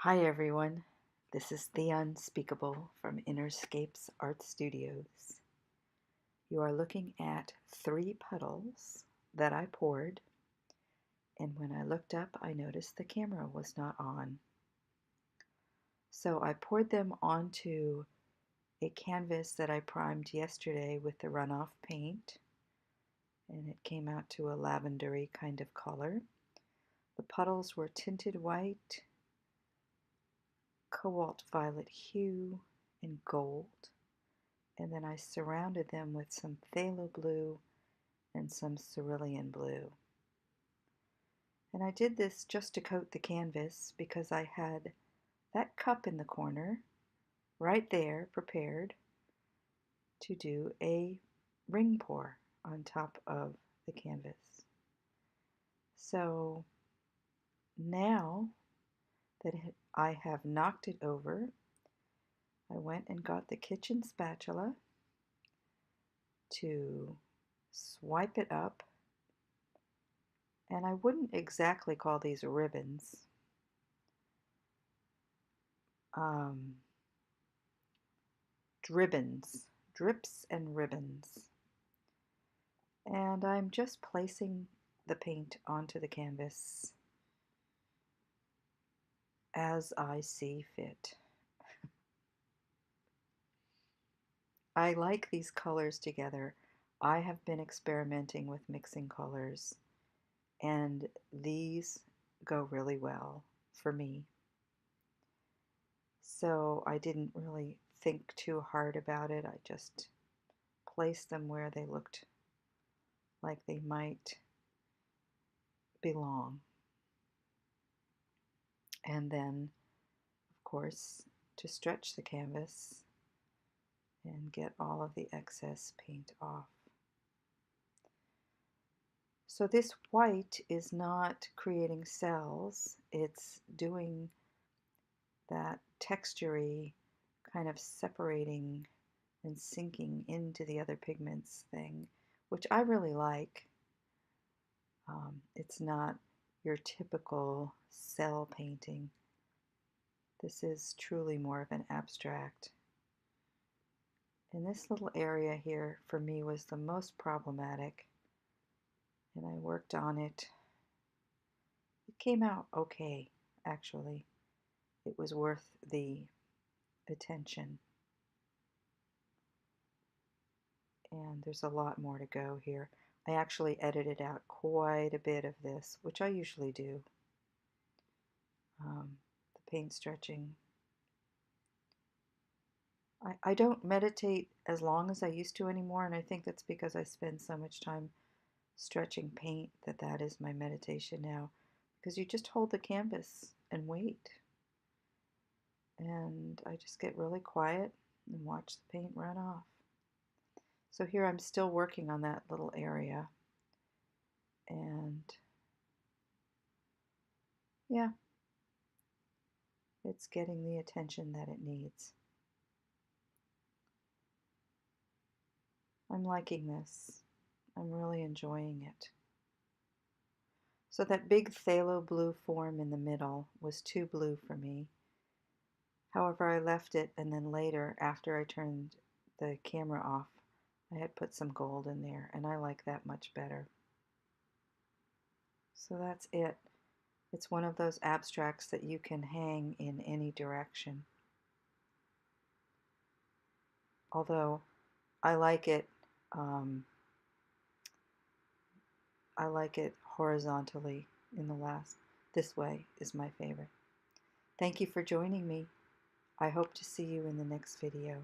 Hi everyone, this is the Unspeakable from Innerscapes Art Studios. You are looking at 3 puddles that I poured, and when I looked up I noticed the camera was not on. So I poured them onto a canvas that I primed yesterday with the runoff paint, and it came out to a lavendery kind of color. The puddles were tinted white, cobalt violet hue, and gold. And then I surrounded them with some phthalo blue and some cerulean blue. And I did this just to coat the canvas because I had that cup in the corner right there prepared to do a ring pour on top of the canvas. So now that I have knocked it over, I went and got the kitchen spatula to swipe it up. And I wouldn't exactly call these ribbons. Dribbons, drips and ribbons. And I'm just placing the paint onto the canvas as I see fit. I like these colors together. I have been experimenting with mixing colors, and these go really well for me. So I didn't really think too hard about it. I just placed them where they looked like they might belong. And then, of course, to stretch the canvas and get all of the excess paint off. So this white is not creating cells, it's doing that textury kind of separating and sinking into the other pigments thing, which I really like. It's not your typical cell painting. This is truly more of an abstract. And this little area here for me was the most problematic, and I worked on it. It came out okay, actually. It was worth the attention. And there's a lot more to go here. I actually edited out quite a bit of this, which I usually do. The paint stretching. I don't meditate as long as I used to anymore, and I think that's because I spend so much time stretching paint that is my meditation now. Because you just hold the canvas and wait. And I just get really quiet and watch the paint run off. So here I'm still working on that little area, and yeah, it's getting the attention that it needs. I'm liking this. I'm really enjoying it. So that big phthalo blue form in the middle was too blue for me. However, I left it, and then later, after I turned the camera off, I had put some gold in there, and I like that much better. So that's it. It's one of those abstracts that you can hang in any direction. Although I like it horizontally in the last. This way is my favorite. Thank you for joining me. I hope to see you in the next video.